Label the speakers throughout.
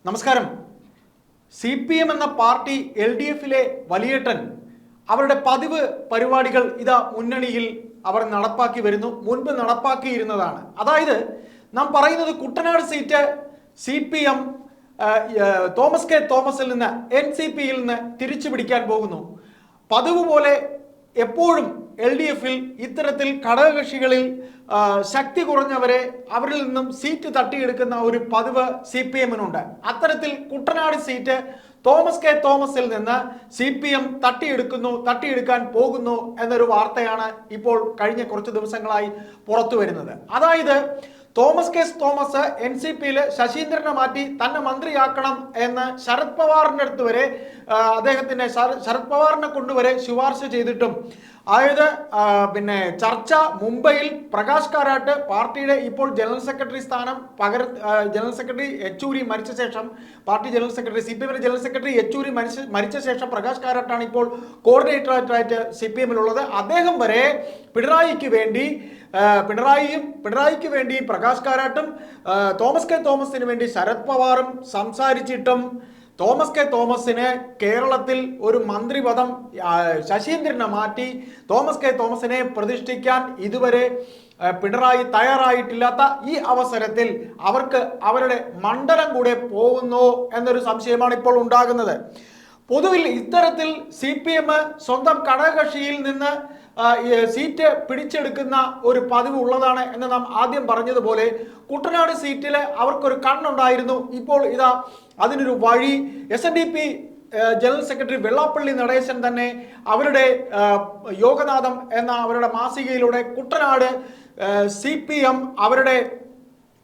Speaker 1: നമസ്കാരം. CPM എന്ന party LDFിലെ വലിയേട്ടൻ അവരുടെ പതിവ് പരിപാടികൾ ഇതാ മുന്നണിയിൽ അവർ നടപ്പാക്കി വരുന്നു. മുൻപ് നടപ്പാക്കിയിരുന്നതാണ്. അതായത് നാം പറയുന്നത് Kuttanad seat CPM Thomas K തോമസിൽ നിന്ന് NCPയിൽ നിന്ന് തിരിച്ചു പിടിക്കാൻ പോകുന്നു. പതിവ് പോലെ എപ്പോഴും LDFിൽ ഇത്തരത്തിൽ ഘടകകക്ഷികളിൽ ശക്തി കുറഞ്ഞവരെ അവരിൽ നിന്നും സീറ്റ് തട്ടിയെടുക്കുന്ന ഒരു പതിവ് CPMനുണ്ട്. അത്തരത്തിൽ കുട്ടനാട് സീറ്റ് തോമസ് കെ തോമസിൽ നിന്ന് CPM തട്ടിയെടുക്കാൻ പോകുന്നു എന്നൊരു വാർത്തയാണ് ഇപ്പോൾ കഴിഞ്ഞ കുറച്ച് ദിവസങ്ങളായി പുറത്തു വരുന്നത്. അതായത് തോമസ് കെ തോമസ് NCPയിൽ ശശീന്ദ്രനെ മാറ്റി തന്നെ മന്ത്രിയാക്കണം എന്ന് ശരത് പവാറിന്റെ അടുത്ത് വരെ അദ്ദേഹത്തിന്റെ ശരത് പവാറിനെ കൊണ്ടുവരെ ശുപാർശ ചെയ്തിട്ടും അതായത് ചർച്ച മുംബൈയിൽ പ്രകാശ് കാരാട്ട് പാർട്ടിയുടെ ഇപ്പോൾ ജനറൽ സെക്രട്ടറി സ്ഥാനം ജനറൽ സെക്രട്ടറി യെച്ചൂരി മരിച്ച ശേഷം party general secretary CPM general secretary Yechury മരിച്ച ശേഷം പ്രകാശ് കാരാട്ടാണ് ഇപ്പോൾ കോർഡിനേറ്ററായിട്ട് CPMലുള്ളത്. അദ്ദേഹം വരെ പിണറായിക്ക് വേണ്ടി പ്രകാശ് കാരാട്ടും തോമസ് കെ തോമസിന് വേണ്ടി ശരത് പവാറും സംസാരിച്ചിട്ടും തോമസ് കെ തോമസിന് കേരളത്തിൽ ഒരു മന്ത്രിപദം ശശീന്ദ്രനെ മാറ്റി തോമസ് കെ തോമസിനെ പ്രതിഷ്ഠിക്കാൻ ഇതുവരെ പിണറായി തയ്യാറായിട്ടില്ലാത്ത ഈ അവസരത്തിൽ അവർക്ക് അവരുടെ മണ്ഡലം കൂടെ പോകുന്നു എന്നൊരു സംശയമാണ് ഇപ്പോൾ ഉണ്ടാകുന്നത്. പൊതുവിൽ ഇത്തരത്തിൽ CPM സ്വന്തം ഘടകകക്ഷിയിൽ നിന്ന് സീറ്റ് പിടിച്ചെടുക്കുന്ന ഒരു പതിവ് ഉള്ളതാണ് എന്ന് നാം ആദ്യം പറഞ്ഞതുപോലെ കുട്ടനാട് സീറ്റിൽ അവർക്കൊരു കണ്ണുണ്ടായിരുന്നു. ഇപ്പോൾ ഇതാ അതിനൊരു വഴി SNDP general secretary Vellappally Natesan തന്നെ അവരുടെ യോഗനാഥം എന്ന അവരുടെ മാസികയിലൂടെ കുട്ടനാട് CPM അവരുടെ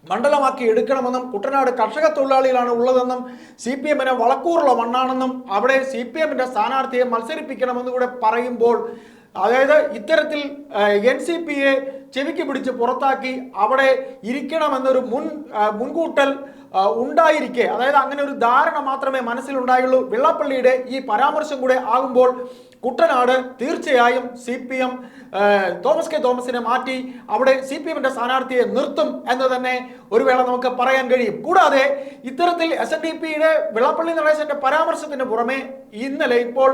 Speaker 1: മണ്ഡലമാക്കി എടുക്കണമെന്നും കുട്ടനാട് കർഷക തൊഴിലാളികളാണ് ഉള്ളതെന്നും CPMന് വളക്കൂറുള്ള മണ്ണാണെന്നും അവിടെ CPMന്റെ സ്ഥാനാർത്ഥിയെ മത്സരിപ്പിക്കണമെന്നും കൂടെ പറയുമ്പോൾ അതായത് ഇത്തരത്തിൽ NCPയെ ചെവിക്ക് പിടിച്ച് പുറത്താക്കി അവിടെ ഇരിക്കണമെന്നൊരു മുൻകൂട്ടൽ ഉണ്ടായിരിക്കെ, അതായത് അങ്ങനെ ഒരു ധാരണ മാത്രമേ മനസ്സിലുണ്ടായുള്ളൂ. വെള്ളാപ്പള്ളിയുടെ ഈ പരാമർശം കൂടെ ആകുമ്പോൾ കുട്ടനാട് തീർച്ചയായും CPM തോമസ് കെ തോമസിനെ മാറ്റി അവിടെ CPMന്റെ സ്ഥാനാർത്ഥിയെ നിർത്തും എന്ന് തന്നെ ഒരു വേള നമുക്ക് പറയാൻ കഴിയും. കൂടാതെ ഇത്തരത്തിൽ SNDPയുടെ വെള്ളാപ്പള്ളി നടേശന്റെ പരാമർശത്തിന് പുറമെ ഇന്നലെ ഇപ്പോൾ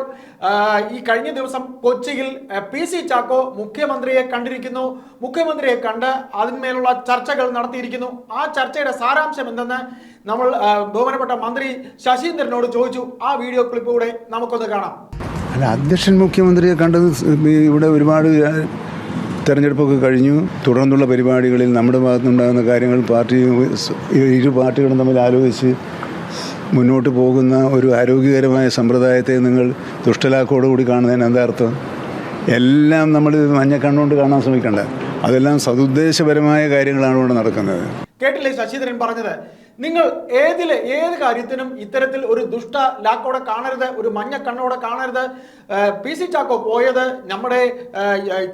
Speaker 1: ഈ കഴിഞ്ഞ ദിവസം കൊച്ചിയിൽ PC ചാക്കോ മുഖ്യമന്ത്രിയെ കണ്ടിരിക്കുന്നു. മുഖ്യമന്ത്രിയെ കണ്ട് അതിന്മേലുള്ള ചർച്ചകൾ നടത്തിയിരിക്കുന്നു. ആ ചർച്ചയുടെ സാരാംശം എന്തെന്ന് നമ്മൾ ബഹുമാനപ്പെട്ട മന്ത്രി ശശീന്ദ്രനോട് ചോദിച്ചു. ആ വീഡിയോ ക്ലിപ്പ് കൂടെ നമുക്കൊന്ന് കാണാം.
Speaker 2: അല്ല, അധ്യക്ഷൻ മുഖ്യമന്ത്രിയെ കണ്ടത് ഇവിടെ ഒരുപാട് തെരഞ്ഞെടുപ്പൊക്കെ കഴിഞ്ഞു. തുടർന്നുള്ള പരിപാടികളിൽ നമ്മുടെ ഭാഗത്തുനിന്നുണ്ടാകുന്ന കാര്യങ്ങൾ ഇരു പാർട്ടികളും തമ്മിൽ ആലോചിച്ച് മുന്നോട്ട് പോകുന്ന ഒരു ആരോഗ്യകരമായ സമ്പ്രദായത്തെ നിങ്ങൾ ദുഷ്ടലാക്കോടുകൂടി കാണുന്നതിന് എന്താ അർത്ഥം? എല്ലാം നമ്മൾ മഞ്ഞക്കണ്ണുകൊണ്ട് കാണാൻ ശ്രമിക്കണ്ട. അതെല്ലാം സതുദ്ദേശപരമായ കാര്യങ്ങളാണ് ഇവിടെ നടക്കുന്നത്.
Speaker 1: കേട്ടില്ലേ ശശീന്ദ്രൻ പറഞ്ഞത്? നിങ്ങൾ ഏത് കാര്യത്തിനും ഇത്തരത്തിൽ ഒരു ദുഷ്ട ലാക്കോടെ കാണരുത്, ഒരു മഞ്ഞ കണ്ണോടെ കാണരുത്. PC ചാക്കോ പോയത് നമ്മുടെ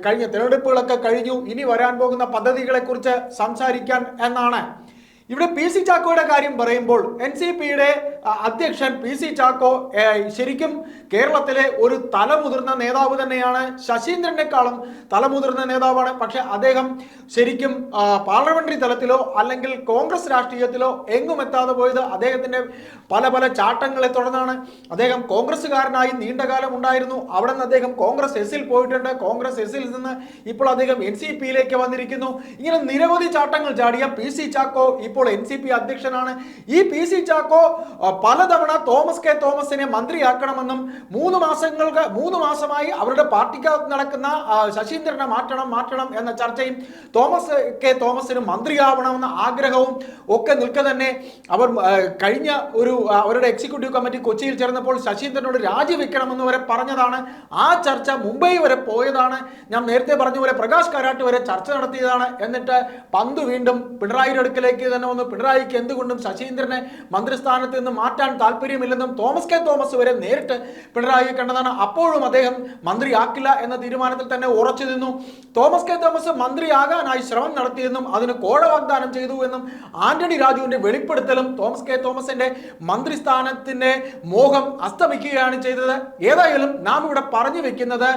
Speaker 1: കഴിഞ്ഞ തെരഞ്ഞെടുപ്പുകളൊക്കെ കഴിഞ്ഞു, ഇനി വരാൻ പോകുന്ന പദ്ധതികളെ കുറിച്ച് സംസാരിക്കാൻ എന്നാണ്. ഇവിടെ PC ചാക്കോയുടെ കാര്യം പറയുമ്പോൾ NCPയുടെ അധ്യക്ഷൻ PC ചാക്കോ ശരിക്കും കേരളത്തിലെ ഒരു തലമുതിർന്ന നേതാവ് തന്നെയാണ്. ശശീന്ദ്രനേക്കാളും തലമുതിർന്ന നേതാവാണ്. പക്ഷെ അദ്ദേഹം ശരിക്കും പാർലമെന്ററി തലത്തിലോ അല്ലെങ്കിൽ കോൺഗ്രസ് രാഷ്ട്രീയത്തിലോ എങ്ങും എത്താതെ പോയത് അദ്ദേഹത്തിന്റെ പല ചാട്ടങ്ങളെ തുടർന്നാണ്. അദ്ദേഹം കോൺഗ്രസ്സുകാരനായി നീണ്ടകാലം ഉണ്ടായിരുന്നു. അവിടെ നിന്ന് അദ്ദേഹം കോൺഗ്രസ് എസിൽ പോയിട്ടുണ്ട്. കോൺഗ്രസ് എസിൽ നിന്ന് ഇപ്പോൾ അദ്ദേഹം NCPയിലേക്ക് വന്നിരിക്കുന്നു. ഇങ്ങനെ നിരവധി ചാട്ടങ്ങൾ ചാടിയ PC ചാക്കോ ഇപ്പോൾ NCP അധ്യക്ഷനാണ്. ഈ PC ചാക്കോ പലതവണ തോമസ് കെ തോമസിനെ മന്ത്രിയാക്കണമെന്നും 3 മാസമായി അവരുടെ പാർട്ടിക്കകത്ത് നടക്കുന്ന ശശീന്ദ്രനെ മാറ്റണം എന്ന ചർച്ചയും തോമസ് കെ തോമസിന് മന്ത്രിയാവണമെന്ന ആഗ്രഹവും ഒക്കെ നിൽക്കെ തന്നെ അവർ കഴിഞ്ഞ അവരുടെ എക്സിക്യൂട്ടീവ് കമ്മിറ്റി കൊച്ചിയിൽ ചേർന്നപ്പോൾ ശശീന്ദ്രനോട് രാജിവെക്കണമെന്ന് വരെ പറഞ്ഞതാണ്. ആ ചർച്ച മുംബൈ വരെ പോയതാണ്. ഞാൻ നേരത്തെ പറഞ്ഞ പോലെ പ്രകാശ് കാരാട്ട് വരെ ചർച്ച നടത്തിയതാണ്. എന്നിട്ട് പന്ത് വീണ്ടും പിണറായിയുടെ അടുക്കലേക്ക് തന്നെ വന്നു. പിണറായിക്ക് എന്തുകൊണ്ടും ശശീന്ദ്രനെ മന്ത്രിസ്ഥാനത്ത് നിന്ന് മാറ്റാൻ താല്പര്യമില്ലെന്നും തോമസ് കെ തോമസ് വരെ നേരിട്ട് പിണറായിയെ കണ്ടതാണ്. അപ്പോഴും അദ്ദേഹം മന്ത്രിയാക്കില്ല എന്ന തീരുമാനത്തിൽ തന്നെ ഉറച്ചു നിന്നു. തോമസ് കെ തോമസ് മന്ത്രിയാകാനായി ശ്രമം നടത്തിയെന്നും അതിന് കോഴ വാഗ്ദാനം ചെയ്തു എന്നും ആന്റണി രാജുവിന്റെ വെളിപ്പെടുത്തലും തോമസ് കെ തോമസിന്റെ മന്ത്രിസ്ഥാനത്തിന്റെ മോഹം അസ്തമിക്കുകയാണ് ചെയ്തത്. ഏതായാലും നാം ഇവിടെ പറഞ്ഞു വെക്കുന്നത്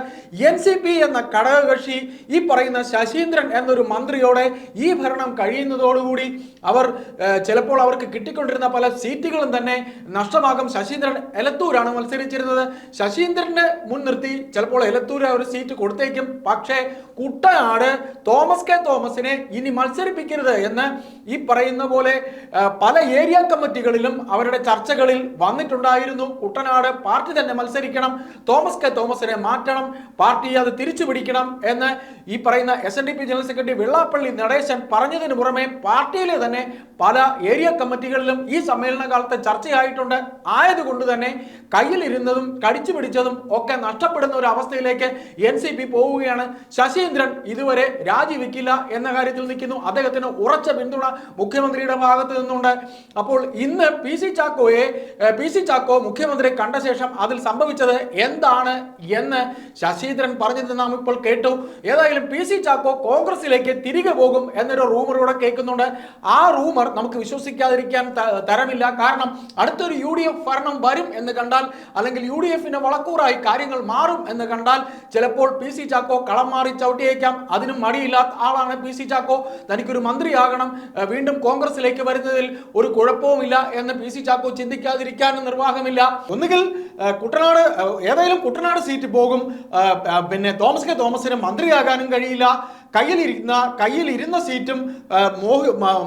Speaker 1: NCP എന്ന ഘടകകക്ഷി ഈ പറയുന്ന ശശീന്ദ്രൻ എന്നൊരു മന്ത്രിയോടെ ഈ ഭരണം കഴിയുന്നതോടുകൂടി അവർ അവർ ചിലപ്പോൾ അവർക്ക് കിട്ടിക്കൊണ്ടിരുന്ന പല സീറ്റുകളും തന്നെ നഷ്ടമാകും. ശശീന്ദ്രൻ എലത്തൂരാണ് മത്സരിച്ചിരുന്നത്. ശശീന്ദ്രനെ മുൻനിർത്തി ചിലപ്പോൾ എലത്തൂർ ഒരു സീറ്റ് കൊടുത്തേക്കും. പക്ഷേ കുട്ടനാട് തോമസ് കെ തോമസിനെ ഇനി മത്സരിപ്പിക്കരുത് എന്ന് ഈ പറയുന്ന പോലെ പല ഏരിയ കമ്മിറ്റികളിലും അവരുടെ ചർച്ചകളിൽ വന്നിട്ടുണ്ടായിരുന്നു. കുട്ടനാട് പാർട്ടി തന്നെ മത്സരിക്കണം, തോമസ് കെ തോമസിനെ മാറ്റണം, പാർട്ടി അത് തിരിച്ചു പിടിക്കണം എന്ന് ഈ പറയുന്ന SNDP general secretary Vellappally Natesan പറഞ്ഞതിന് പുറമെ പാർട്ടിയിലെ തന്നെ പല ഏരിയ കമ്മിറ്റികളിലും ഈ സമ്മേളന കാലത്ത് ചർച്ചയായിട്ടുണ്ട്. ആയതുകൊണ്ട് തന്നെ കയ്യിലിരുന്നതും കടിച്ചു പിടിച്ചതും ഒക്കെ നഷ്ടപ്പെടുന്ന ഒരു അവസ്ഥയിലേക്ക് NCP പോവുകയാണ്. ശശീന്ദ്രൻ ഇതുവരെ രാജിവെക്കില്ല എന്ന കാര്യത്തിൽ നിൽക്കുന്നു. അദ്ദേഹത്തിന് ഉറച്ച പിന്തുണ മുഖ്യമന്ത്രിയുടെ ഭാഗത്ത് നിന്നുണ്ട്. അപ്പോൾ ഇന്ന് പി സി ചാക്കോ മുഖ്യമന്ത്രിയെ കണ്ട ശേഷം അതിൽ സംഭവിച്ചത് എന്താണ് എന്ന് ശശീന്ദ്രൻ പറഞ്ഞത് നാം ഇപ്പോൾ കേട്ടു. ഏതായാലും പി സി ചാക്കോ കോൺഗ്രസിലേക്ക് തിരികെ പോകും എന്നൊരു റൂമറൂടെ കേൾക്കുന്നുണ്ട്. ആ റൂമർ നമുക്ക് വിശ്വസിക്കാതിരിക്കാൻ തരമില്ല. കാരണം അടുത്തൊരു UDF ഭരണം വരും എന്ന് കണ്ടാൽ, അല്ലെങ്കിൽ UDFന്റെ വളക്കൂറായി കാര്യങ്ങൾ മാറും എന്ന് കണ്ടാൽ ചിലപ്പോൾ പി സി ചാക്കോ കളം മാറി ചവിട്ടിയേക്കാം. അതിനും മടിയില്ലാത്ത ആളാണ് പി സി ചാക്കോ. തനിക്കൊരു മന്ത്രിയാകണം, വീണ്ടും കോൺഗ്രസിലേക്ക് വരുന്നതിൽ ഒരു കുഴപ്പവുമില്ല എന്ന് പി സി ചാക്കോ ചിന്തിക്കാതിരിക്കാനും നിർവാഹമില്ല. ഒന്നുകിൽ കുട്ടനാട് സീറ്റ് പോകും, പിന്നെ തോമസ് കെ തോമസിന് മന്ത്രിയാകാനും കഴിയില്ല. കയ്യിലിരുന്ന സീറ്റും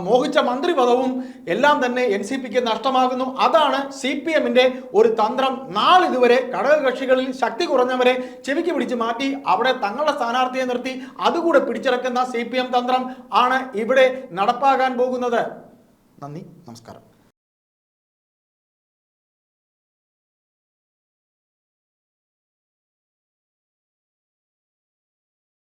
Speaker 1: മോഹിച്ച മന്ത്രി പദവും എല്ലാം തന്നെ NCPക്ക് നഷ്ടമാകുന്നു. അതാണ് CPMന്റെ ഒരു തന്ത്രം. നാളിതുവരെ ഘടകകക്ഷികളിൽ ശക്തി കുറഞ്ഞവരെ ചെവിക്ക് പിടിച്ച് മാറ്റി അവിടെ തങ്ങളുടെ സ്ഥാനാർത്ഥിയെ നിർത്തി അതുകൂടെ പിടിച്ചിറക്കുന്ന CPM തന്ത്രം ആണ് ഇവിടെ നടപ്പാകാൻ പോകുന്നത്. നന്ദി, നമസ്കാരം.